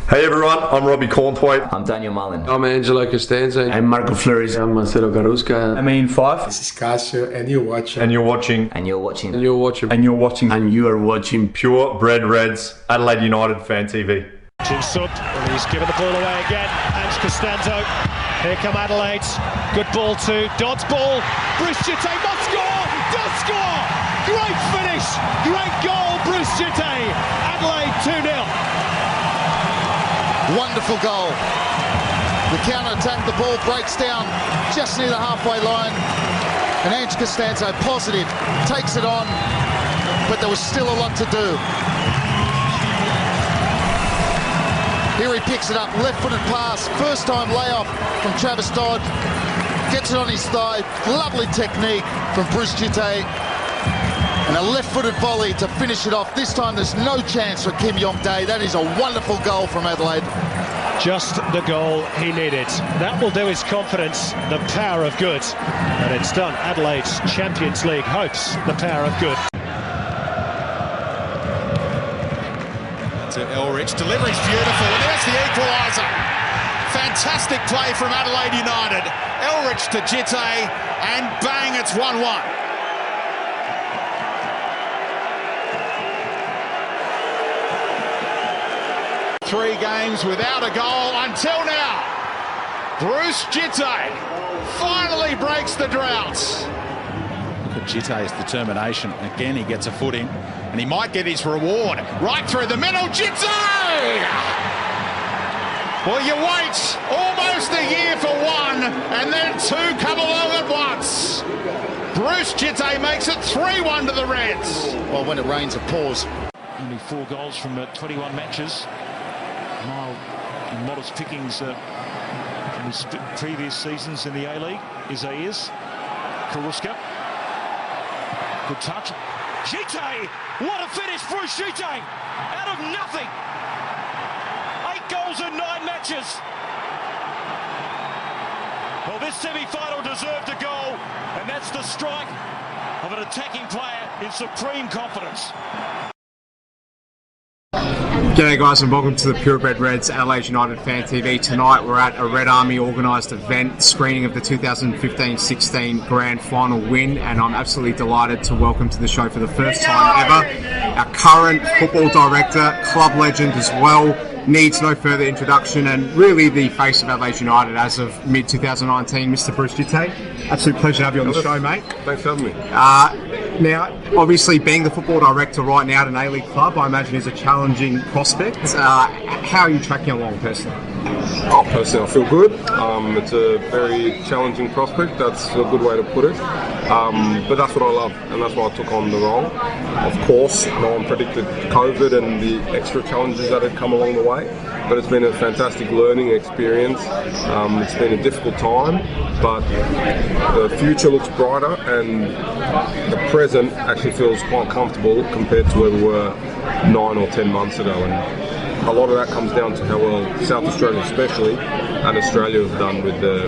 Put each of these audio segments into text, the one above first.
Hey everyone, I'm Robbie Cornthwaite. I'm Daniel Mullen. I'm Angelo Costanzo. I'm Marco Flores. I'm Marcelo Garusca. I'm Ian Fife. This is Casio, and you're watching. And you're watching. And you're watching. And you're watching. And you're watching. And you are watching Pure Bred Reds, Adelaide United Fan TV. Sub, and he's given the ball away again. Ange Costanzo. Here come Adelaide. Good ball to Dodd's ball. Bruce Djite must score. Does score. Great finish. Great goal, Bruce Djite. Adelaide 2-0. Wonderful goal. The counter-attack, the ball breaks down just near the halfway line. And Ange Costanzo, positive, takes it on, but there was still a lot to do. Here he picks it up, left-footed pass, first-time layoff from Travis Dodd. Gets it on his thigh, lovely technique from Bruce Djite. And a left-footed volley to finish it off. This time there's no chance for Kim Yong-dae. That is a wonderful goal from Adelaide. Just the goal he needed. That will do his confidence, the power of good. And it's done. Adelaide's Champions League hopes the power of good. To Elrich, delivery's beautiful, and there's the equaliser. Fantastic play from Adelaide United. Elrich to Djite, and bang, it's 1-1. Three games without a goal until now. Bruce Djite finally breaks the drought. Look at Djite's determination. Again, he gets a footing, and he might get his reward. Right through the middle, Djite! Well, you wait almost a year for one, and then two come along at once. Bruce Djite makes it 3-1 to the Reds. Well, when it rains, it pours. Only 4 goals from 21 matches. Mild and modest pickings from his previous seasons in the A-League. Isaias, Karuska. Good touch. Djite! What a finish, Bruce Djite! Out of nothing! 8 goals in 9 matches. Well, this semi-final deserved a goal, and that's the strike of an attacking player in supreme confidence. G'day guys and welcome to the Pure Bred Reds Adelaide United Fan TV. Tonight we're at a Red Army organised event screening of the 2015-16 Grand Final win, and I'm absolutely delighted to welcome to the show for the first time ever our current football director, club legend as well, needs no further introduction, and really the face of Adelaide United as of mid-2019, Mr. Bruce Djite. Absolute pleasure to have you on the show, mate. Thanks for having me. Now, obviously, being the football director right now at an A-League club, I imagine is a challenging prospect. How are you tracking along personally? Personally, I feel good. It's a very challenging prospect. That's a good way to put it. But that's what I love, and that's why I took on the role. Of course, no one predicted COVID and the extra challenges that had come along the way. But it's been a fantastic learning experience. It's been a difficult time, but the future looks brighter, and the present actually feels quite comfortable compared to where we were 9 or 10 months ago. And a lot of that comes down to how well South Australia especially and Australia have done with the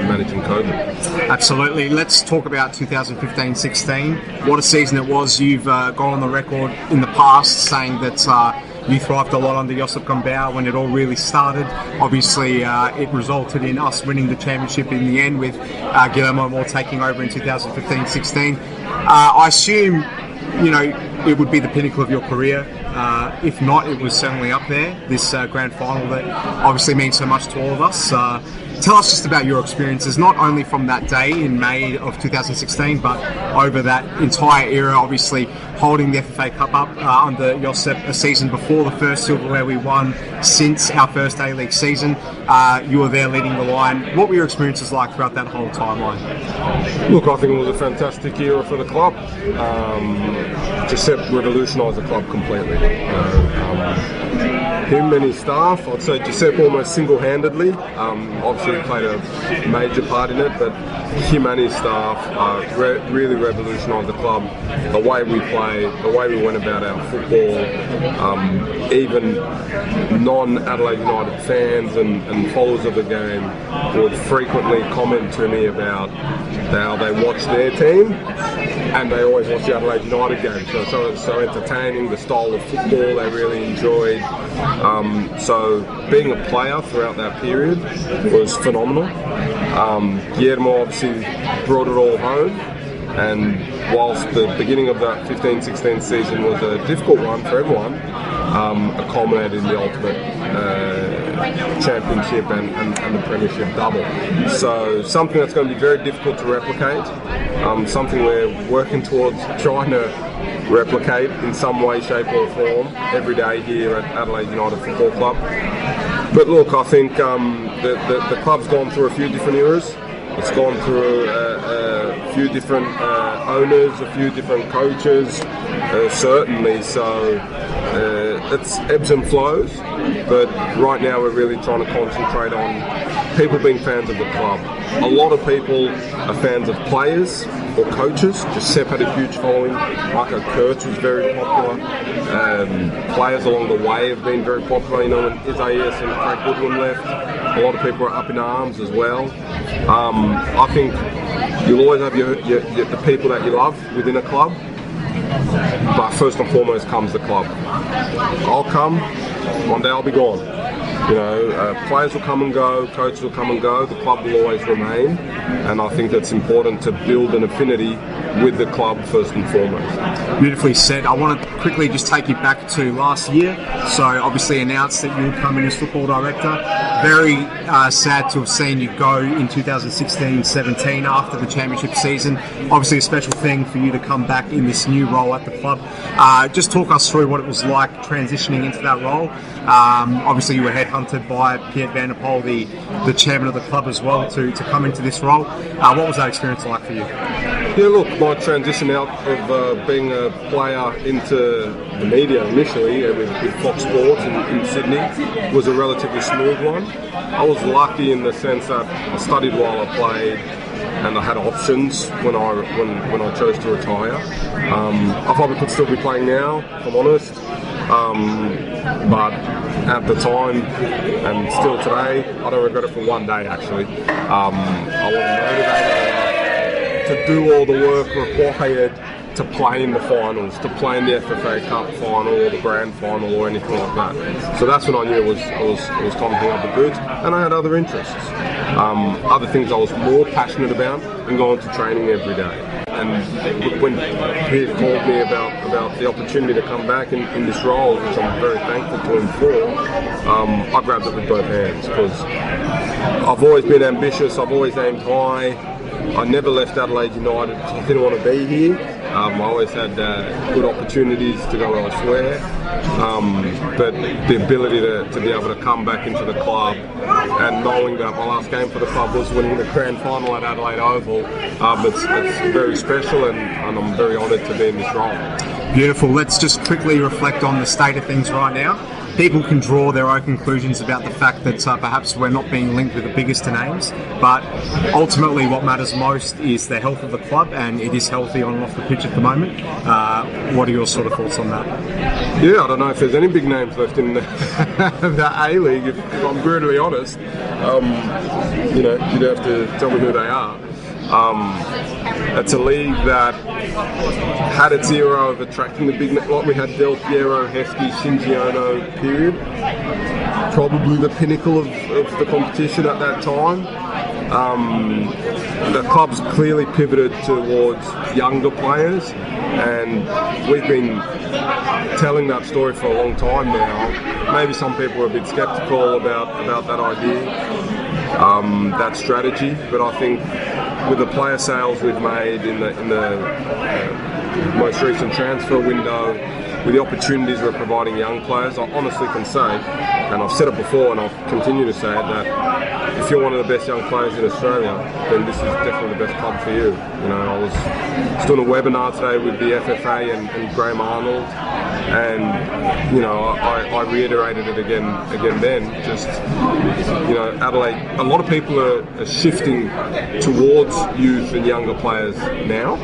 managing COVID. Absolutely. Let's talk about 2015-16. What a season it was. You've gone on the record in the past saying that you thrived a lot under Josip Gumbau when it all really started. Obviously, it resulted in us winning the championship in the end with Guillermo Moore taking over in 2015-16. I assume, you know, it would be the pinnacle of your career. If not, it was certainly up there, this grand final that obviously means so much to all of us. Tell us just about your experiences, not only from that day in May of 2016, but over that entire era, obviously holding the FFA Cup up under Josip a season before the first silverware we won since our first A-League season. You were there leading the line. What were your experiences like throughout that whole timeline? Look, I think it was a fantastic era for the club. Josip revolutionised the club completely. Him and his staff, I'd say Josip almost single-handedly. Obviously he played a major part in it, but him and his staff really revolutionised the club. The way we play, the way we went about our football, even non-Adelaide United fans and followers of the game would frequently comment to me about how they watch their team, and they always watch the Adelaide United game. So entertaining, the style of football they really enjoyed. So being a player throughout that period was phenomenal. Guillermo obviously brought it all home, and whilst the beginning of that 15-16 season was a difficult one for everyone, it culminated in the ultimate championship and the premiership double. So something that's going to be very difficult to replicate, something we're working towards trying to replicate in some way, shape or form every day here at Adelaide United Football Club. But look, I think the club's gone through a few different eras. It's gone through a few different owners, a few different coaches, certainly. So it's ebbs and flows. But right now we're really trying to concentrate on people being fans of the club. A lot of people are fans of players or coaches. Giuseppe had a huge following. Marco Kurtz was very popular. Players along the way have been very popular. You know, when Isaias and Craig Goodwin left, a lot of people are up in arms as well. I think you'll always have the people that you love within a club, but first and foremost comes the club. I'll come, one day I'll be gone. You know, players will come and go, coaches will come and go, the club will always remain, and I think that's important to build an affinity with the club first and foremost. Beautifully said. I want to quickly just take you back to last year. So obviously announced that you would come in as football director. Very sad to have seen you go in 2016-17 after the championship season. Obviously a special thing for you to come back in this new role at the club. Just talk us through what it was like transitioning into that role. Obviously you were headhunted by Piet van der Pol, the chairman of the club as well, to come into this role. What was that experience like for you? Yeah, look, my transition out of being a player into the media initially with Fox Sports in Sydney was a relatively smooth one. I was lucky in the sense that I studied while I played, and I had options when I chose to retire. I probably could still be playing now, if I'm honest. But at the time, and still today, I don't regret it for one day actually. I was motivated to do all the work required to play in the finals, to play in the FFA Cup final or the grand final or anything like that. So that's when I knew it was time to hang up the boots, and I had other interests. Other things I was more passionate about than going to training every day. And when Piet called me about the opportunity to come back in this role, which I'm very thankful to him for, I grabbed it with both hands, because I've always been ambitious, I've always aimed high. I never left Adelaide United because I didn't want to be here. I always had good opportunities to go elsewhere, but the ability to be able to come back into the club, and knowing that my last game for the club was winning the grand final at Adelaide Oval, it's very special, and I'm very honoured to be in this role. Beautiful. Let's just quickly reflect on the state of things right now. People can draw their own conclusions about the fact that perhaps we're not being linked with the biggest names, but ultimately what matters most is the health of the club, and it is healthy on and off the pitch at the moment. What are your sort of thoughts on that? Yeah, I don't know if there's any big names left in the A-League, if I'm brutally honest. You know, you'd have to tell me who they are. It's a league that had its era of attracting the big, like we had Del Piero, Heskey, Shinji Ono period, probably the pinnacle of the competition at that time. The club's clearly pivoted towards younger players, and we've been telling that story for a long time now. Maybe some people are a bit sceptical about that idea, that strategy, but I think with the player sales we've made in the most recent transfer window, with the opportunities we're providing young players, I honestly can say, and I've said it before and I'll continue to say it, that if you're one of the best young players in Australia, then this is definitely the best club for you. You know, I was doing a webinar today with the FFA and Graham Arnold, and you know, I reiterated it again then. Just, you know, Adelaide, a lot of people are shifting towards youth and younger players now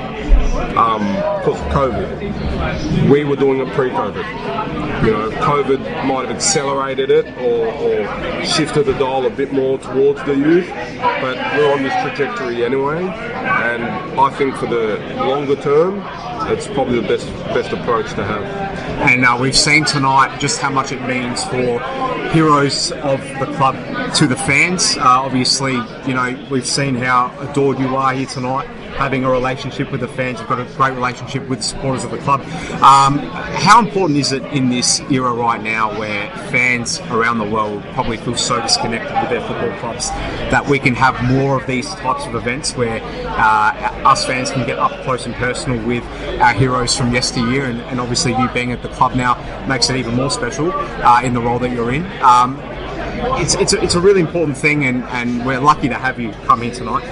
because of COVID. We were doing it pre-COVID. You know, COVID might have accelerated it or shifted the dial a bit more towards the youth, but we're on this trajectory anyway, and I think for the longer term, it's probably the best approach to have. and we've seen tonight just how much it means for heroes of the club to the fans. Obviously, you know, we've seen how adored you are here tonight, having a relationship with the fans. You've got a great relationship with the supporters of the club. How important is it in this era right now where fans around the world probably feel so disconnected with their football clubs that we can have more of these types of events where us fans can get up close and personal with our heroes from yesteryear, and obviously you being at the club now makes it even more special in the role that you're in. It's a really important thing, and we're lucky to have you come here tonight.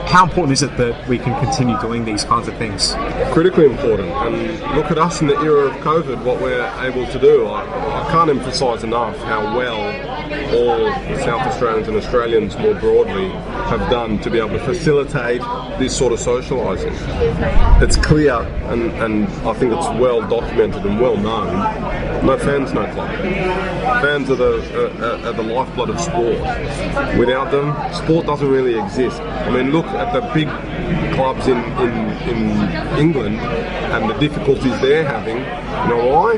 How important is it that we can continue doing these kinds of things? Critically important, and look at us in the era of COVID, what we're able to do. I can't emphasise enough how well all South Australians and Australians more broadly have done to be able to facilitate this sort of socialising. It's clear, and I think it's well documented and well known, no fans, no club. Fans are the lifeblood of sport. Without them, sport doesn't really exist. I mean, look at the big clubs in England and the difficulties they're having. You know why?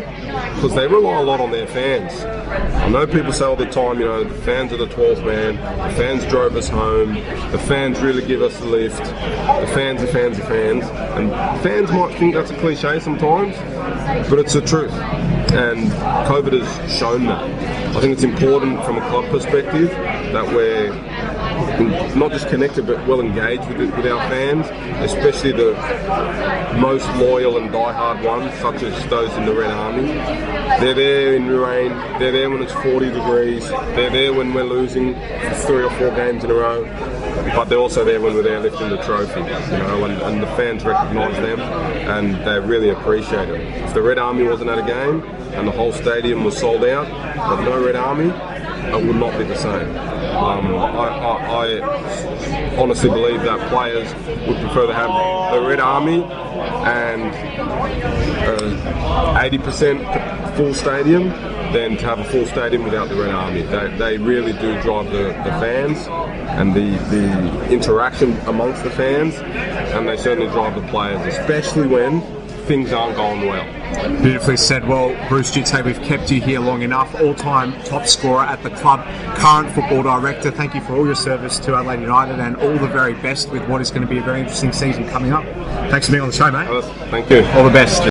Because they rely a lot on their fans. I know people say all the time, you know, the fans are the 12th man, the fans drove us home, the fans really give us the lift, the fans are fans are fans. And fans might think that's a cliche sometimes, but it's the truth. And COVID has shown that. I think it's important from a club perspective that we're not just connected but well engaged with our fans, especially the most loyal and die-hard ones, such as those in the Red Army. They're there in the rain, they're there when it's 40 degrees, they're there when we're losing 3 or 4 games in a row, but they're also there when we're there lifting the trophy, you know, and the fans recognise them and they really appreciate it. If the Red Army wasn't at a game and the whole stadium was sold out, but no Red Army, it would not be the same. I honestly believe that players would prefer to have the Red Army and 80% full stadium than to have a full stadium without the Red Army. They really do drive the fans and the interaction amongst the fans, and they certainly drive the players, especially when things aren't going well. Beautifully said. Well, Bruce Djite, we've kept you here long enough. All-time top scorer at the club, current football director. Thank you for all your service to Adelaide United and all the very best with what is going to be a very interesting season coming up. Thanks for being on the show, mate. Thank you. All the best.